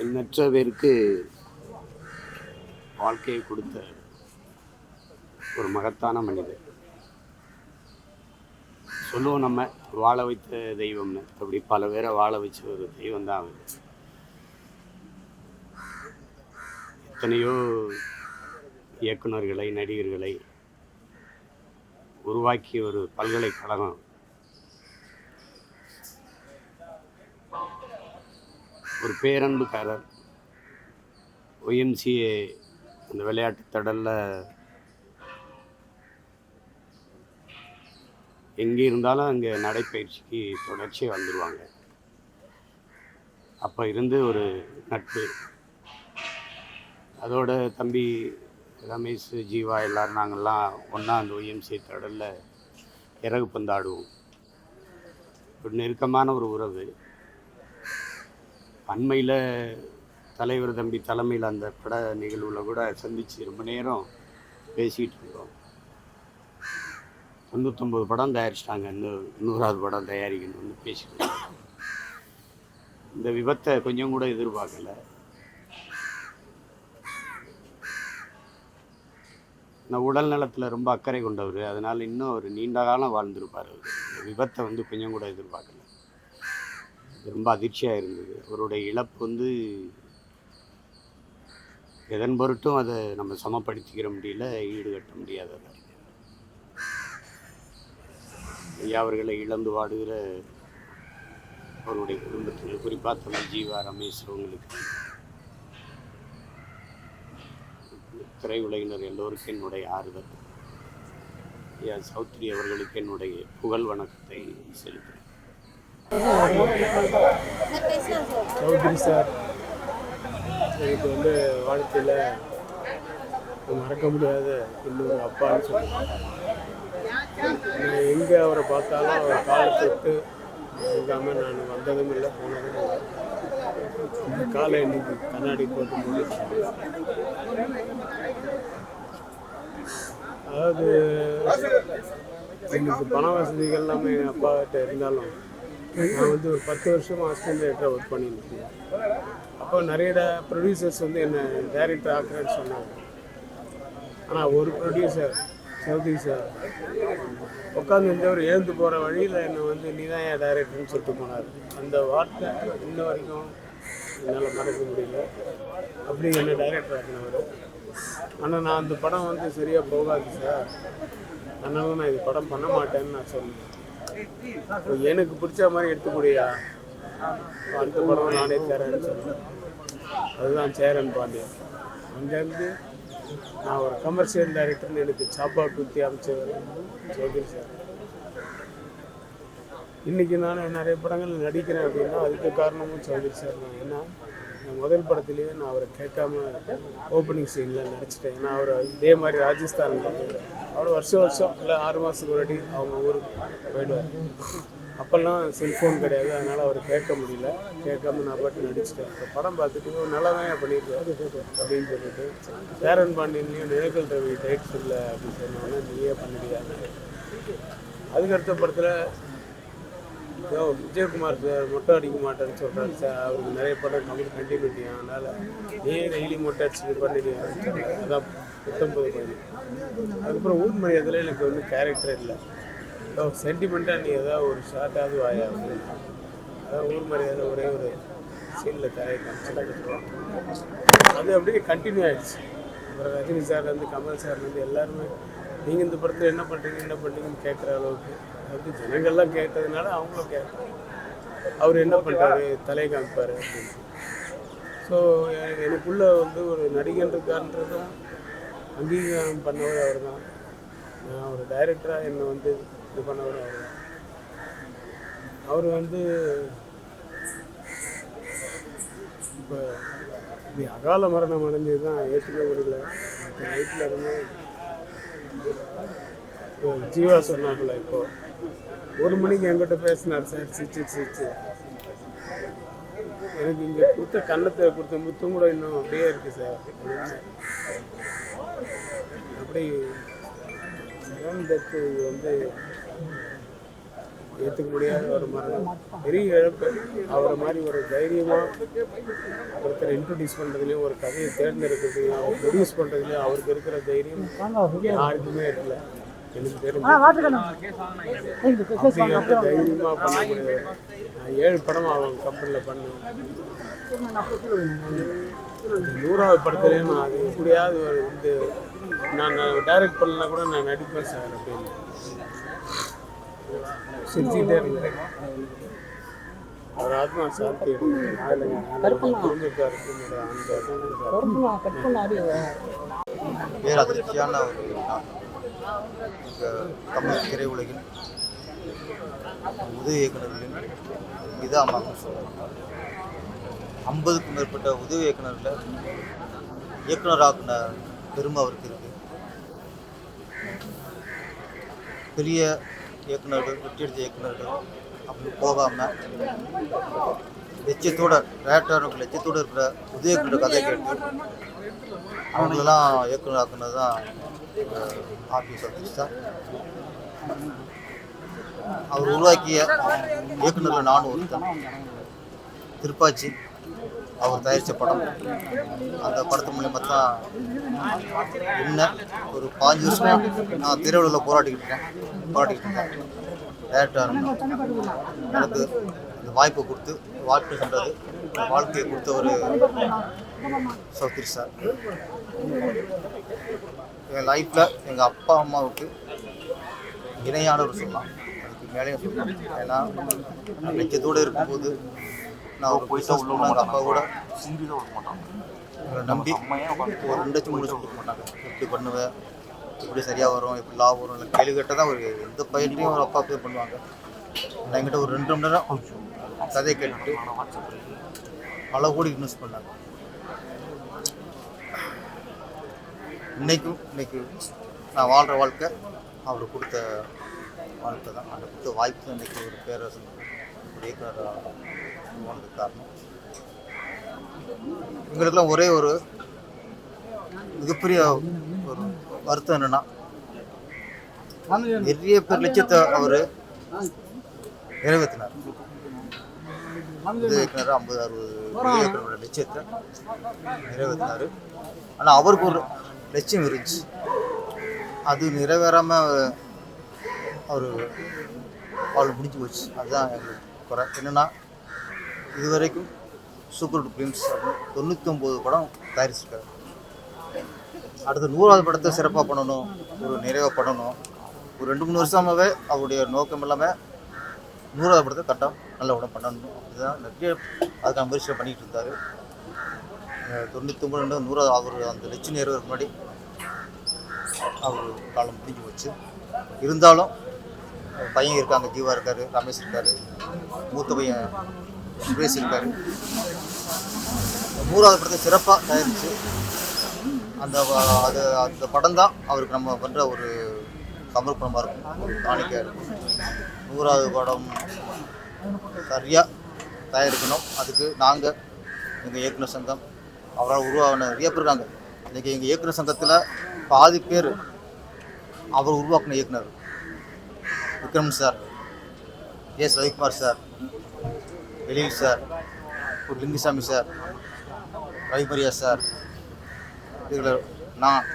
எண்ணற்ற பேருக்கு வாழ்க்கையை கொடுத்த ஒரு மகத்தான மனிதர். சொல்லுவோம் நம்ம வாழ வைத்த தெய்வம்னு. அப்படி பல பேரை வாழ வச்ச ஒரு தெய்வம் தான் அவர். எத்தனையோ இயக்குநர்களை, நடிகர்களை உருவாக்கிய ஒரு பல்கலைக்கழகம். ஒரு பேரன்புக்காரர். ஒய்எம்சிஏ அந்த விளையாட்டு தடலில் எங்கே இருந்தாலும் அங்கே நடைப்பயிற்சிக்கு தொடர்ச்சியாக வந்துடுவாங்க. அப்போ இருந்து ஒரு நட்பு. அதோட தம்பி ரமேஷ், ஜீவா எல்லோரும் நாங்கள்லாம் ஒன்றா அந்த ஒய்எம்சிஏ தடலில் இறகு பந்தாடுவோம். ஒரு நெருக்கமான ஒரு உறவு. அண்மையில் தலைவர் தம்பி தலைமையில் அந்த பட நிகழ்வில் கூட சந்தித்து ரொம்ப நேரம் பேசிகிட்டு இருந்தோம். 99 படம் தயாரிச்சிட்டாங்க, இன்னும் 100வது படம் தயாரிக்கணும்னு பேசிட்டு. இந்த விபத்தை கொஞ்சம் கூட எதிர்பார்க்கல. நான் உடல் நலத்தில் ரொம்ப அக்கறை கொண்டவர். அதனால் இன்னும் அவர் நீண்ட காலம் வாழ்ந்திருப்பார். அவர் இந்த விபத்தை கொஞ்சம் கூட எதிர்பார்க்கல. ரொம்ப அதிர்ச்சியாக இருந்தது. அவருடைய இழப்பு எதன் பொருட்டும் அதை நம்ம சமப்படுத்திக்கிற முடியல, ஈடுகட்ட முடியாததாக. ஐயா அவர்களை இழந்து வாடுகிற அவருடைய குடும்பத்தினர், குறிப்பாக தமிழ் ஜீவா, ரமேஷ், அவங்களுக்கு, திரையுலகினர் எல்லோருக்கும் என்னுடைய ஆறுதல். ஐயா சௌத்ரி அவர்களுக்கு என்னுடைய புகழ் வணக்கத்தை செலுத்துகிறேன். சௌத்ரி சார் எனக்கு வாழ்க்கையில் மறக்க முடியாத இன்னொரு அப்பான்னு சொல்லுவேன். எங்கே அவரை பார்த்தாலும் அவர் காலை தொட்டு இருக்காமல் நான் வந்ததும் இல்லை, போனதும் இல்லை. இந்த காலை இன்னைக்கு கண்ணாடி போட்டு முடிச்சு. அதாவது எனக்கு பண வசதிகள் எல்லாமே எங்கள் அப்பாக்கிட்ட இருந்தாலும் நான் ஒரு 10 வருஷமாக அசிஸ்டன்ட் டைரக்டராக ஒர்க் பண்ணியிருக்கேன். அப்போ நிறைய ப்ரொடியூசர்ஸ் என்னை டைரக்டர் ஆக்குறேன்னு சொன்னாங்க. ஆனால் ஒரு ப்ரொடியூசர் சௌத்ரி சார் உட்காந்துருந்தவர் எழுந்து போகிற வழியில் என்னை நீ தான் என் டைரக்டர்னு சொல்லிட்டு போனார். அந்த வார்த்தை இன்ன வரைக்கும் என்னால் மறக்க முடியல. அப்படி என்னை டைரக்டர் ஆக்கினவர். ஆனால் நான் அந்த படம் சரியாக போகாது சார், அதனால நான் இது படம் பண்ண மாட்டேன்னு நான் சொன்னேன். எனக்கு பிடிச்ச மாதிரி எடுத்துக்கூடியா, அடுத்த படம் நானே தரேன்னு சொன்னேன். அதுதான் சேரன் பாண்டியன். அங்கேருந்து நான் ஒரு கமர்ஷியல் டைரக்டர்னு எனக்கு சாப்பா குத்தி அமைச்சவர் சௌத்ரி சார். இன்றைக்கி நான் நிறைய படங்கள் நடிக்கிறேன் அப்படின்னா அதுக்கு காரணமும் சௌத்ரி சார் தான். ஏன்னா நான் முதல் படத்துலேயே நான் அவரை கேட்காம ஓப்பனிங் சீனில் நடிச்சிட்டேன். ஏன்னா அவர் இதே மாதிரி ராஜஸ்தான் அவர் வருஷம் இல்லை 6 மாதத்துக்கு முன்னாடி அவங்க ஊருக்கு போயிடுவார். அப்போல்லாம் செல்ஃபோன் கிடையாது, அதனால் அவர் கேட்க முடியல. கேட்காம நான் பாட்டு நடிச்சிட்டேன். இப்போ படம் பார்த்துட்டு நல்லா தான் பண்ணியிருக்கேன் அப்படின்னு சொல்லிட்டு, சேரன் பாண்டியன்லேயும் நிழல்கள் ரவி டைட்ஸ் இல்லை அப்படின்னு சொன்னோன்னா நீயே பண்ணிடியாங்க. அதுக்கடுத்த படத்தில் விஜயகுமார் சார் மொட்டை அடிக்க மாட்டேன்னு சொல்கிறாரு சார். அவருக்கு நிறைய படம் கண்டினியூட்டி, அதனால் நீயே டெய்லி மொட்டை அடிச்சு பண்ணிடுவாங்க. அதான் 19 படம். அதுக்கப்புறம் ஊர் மரியாதையில் எனக்கு கேரக்டர் இல்லை. சென்டிமெண்ட்டாக நீ ஏதாவது ஒரு ஷார்ட்டாவது வாயா அப்படின்னு. அதான் ஊர் மரியாதை ஒரே ஒரு சீனில் தயாரிக்க அது அப்படியே கண்டினியூ ஆகிடுச்சு. அப்புறம் ரஜினி சார்லேருந்து கமல் சார்லேருந்து எல்லாருமே நீங்கள் இந்த படத்தில் என்ன பண்ணுறீங்கன்னு கேட்குற அளவுக்கு ஜனங்கள்லாம் கேட்டதுனால அவங்களும் கேட்பாங்க. அவர் என்ன பண்ணுறாரு, தலை காமிப்பார் அப்படின்னு. ஸோ எனக்குள்ளே ஒரு நடிகன்றதுக்கான்றதும் அங்கீகாரம் பண்ணவர் அவர் தான். நான் ஒரு டைரக்டராக என்னை இது பண்ணவர் அவர் தான். அவர் இப்போ இப்படி அகால மரணம் அடைஞ்சது தான் ஏற்றுக்க முடியல. நைட்டில் இருந்து ஜீவா சொன்னாப்புல இப்போது 1 மணிக்கு என்கிட்ட பேசினார் சார். சிரிச்சு எனக்கு இங்கே கொடுத்த கன்னத்தை கொடுத்த முத்தம் கூட இன்னும் அப்படியே இருக்குது சார். அப்படி டெத்து ஏற்றுக்க முடியாத ஒரு மரணம், பெரிய இழப்பு. அவரை மாதிரி ஒரு தைரியமாக ஒருத்தர் இன்ட்ரடியூஸ் பண்ணுறதுலையும் ஒரு கதையை தேர்ந்தெடுக்கிறதுலையும் அவர் ப்ரொடியூஸ் பண்ணுறதுலையும் அவருக்கு இருக்கிற தைரியம் யாருக்குமே இருக்கல. எனக்கு தெரிஞ்சு அப்படி தைரியமாக பண்ணக்கூடியது. நான் 7 படம் அவங்க கம்பெனியில் பண்ணேன். 100வது படத்துலேயும் நான் அது எப்படியாவது வந்து நான் டைரக்ட் பண்ணலாம் கூட நான் நடிப்பேன் சார் அப்படின்னு சிரிச்சுக்கிட்டே இருந்தேன். அவர் ஆத்மா சாத்தி குடும்பத்தாருக்கு பேரதிர்ச்சியான ஒரு நாள். தமிழ் திரையுலகில் உதவி இயக்குநர்களின் பிதாமகன் சொல்லலாம். 50க்கும் மேற்பட்ட உதவி இயக்குநர்களை இயக்குநராக்குன பெருமை அவருக்கு இருக்கு. பெரிய இயக்குநர்கள், வெற்றியடித்த இயக்குநர்கள் அப்படி போகாமல் லட்சியத்தோட டேரக்டருக்கு லட்சியத்தோடு இருக்கிற உதவி இயக்குநர் கதை கேட்டு அவங்களெல்லாம் இயக்குநராக்குனது தான் ஆர்பி சதீஷ் சார். அவர் உருவாக்கிய இயக்குநர்கள் நானும் ஒருத்தன். திருப்பாச்சி அவர் தயாரித்த படம். அந்த படத்து மூலியமாக தான் என்ன ஒரு 5 வருஷமாக நான் திரையுலகில் போராட்டிக்கிட்டு இருந்தேன். டேரக்டர் எனக்கு அந்த வாய்ப்பை கொடுத்து வாழ்க்கை சென்றது வாழ்க்கையை கொடுத்த ஒரு சௌத்ரி சார். என் லைஃப்பில் எங்கள் அப்பா அம்மாவுக்கு இணையானவர் சொல்லலாம், அதுக்கு மேலேயும் சொல்லலாம். ஏன்னா நான் லட்சியத்தோடு இருக்கும்போது நான் ஒரு பொய்சா உள்ளவங்க எங்கள் அப்பா கூட எங்களை நம்பி ஒரு 2 லட்சம் 3 லட்சம் கொடுக்க மாட்டாங்க. எப்படி பண்ணுவேன், எப்படி சரியாக வரும், எப்படி லாபம் வரும், இல்லை கேள்வி கேட்டால் தான் ஒரு எந்த பையன்லையும் ஒரு அப்பா பே பண்ணுவாங்க. நான் என்கிட்ட ஒரு 2 மணி நேரம் கதையை கேட்டுட்டு பல கோடி இன்வெஸ்ட் பண்ணாங்க. இன்னைக்கு நான் வாழ்கிற வாழ்க்கை அவர் கொடுத்த வாழ்க்கை தான். அந்த கொடுத்த வாய்ப்பு தான் இன்றைக்கி ஒரு பேரரசன் ஒரு இயக்குனர் வாழ்றதுக்கு காரணம். எங்களுக்கெல்லாம் ஒரே ஒரு மிகப்பெரிய ஒரு வருத்தம் என்னென்னா, நிறைய பேர் லட்சியத்தை அவர் நிறைவேற்றினார். இயக்குனர் 50-60 இயக்குனரோட லட்சியத்தை நிறைவேற்றினார். ஆனால் அவருக்கு ஒரு லட்சியம் இருந்துச்சு, அது நிறைவேறாமல் அவர் அவள் முடிஞ்சு போச்சு. அதுதான் எங்களுக்கு குறை. என்னென்னா, இது வரைக்கும் சூப்பர் ஹிட் ஃபிலிம்ஸ் 99 படம் தயாரிச்சிருக்காரு. அடுத்த 100வது படத்தை சிறப்பாக பண்ணணும், ஒரு நிறைவாக பண்ணணும். ஒரு 2-3 வருஷமாகவே அவருடைய நோக்கம் இல்லாமல் 100வது படத்தை கரெக்டாக நல்ல படம் பண்ணணும். இதுதான் நிறைய அதுக்கான முயற்சியை பண்ணிகிட்டு இருந்தார். 99 100வது அவர் அந்த லட்சியம் நிறைவேறதுக்கு முன்னாடி அவர் காலம் முடிஞ்சு போச்சு. இருந்தாலும் பையன் இருக்காங்க, ஜீவா இருக்கார், ரமேஷ் இருக்கார், மூத்த பையன் சுரேஷ் இருக்கார். 100வது படத்தை சிறப்பாக தயாரித்து அந்த படம் தான் அவருக்கு நம்ம பண்ணுற ஒரு சமர்ப்பணமாக இருக்கும், ஒரு காணிக்கையாக இருக்கும். 100வது படம் சரியாக தயாரிக்கணும். அதுக்கு நாங்கள் எங்கள் இயக்குனர் சங்கம் அவரால் உருவாகின நிறைய பேர் இருக்காங்க. இன்றைக்கி எங்கள் இயக்குனர் சங்கத்தில் பாதி பேர் அவர் உருவாக்கின இயக்குனர். Vikram sir, S Ravikumar sir, Ezhil sir, Lingusamy sir, Ravi Mariya sir, இதில் நான்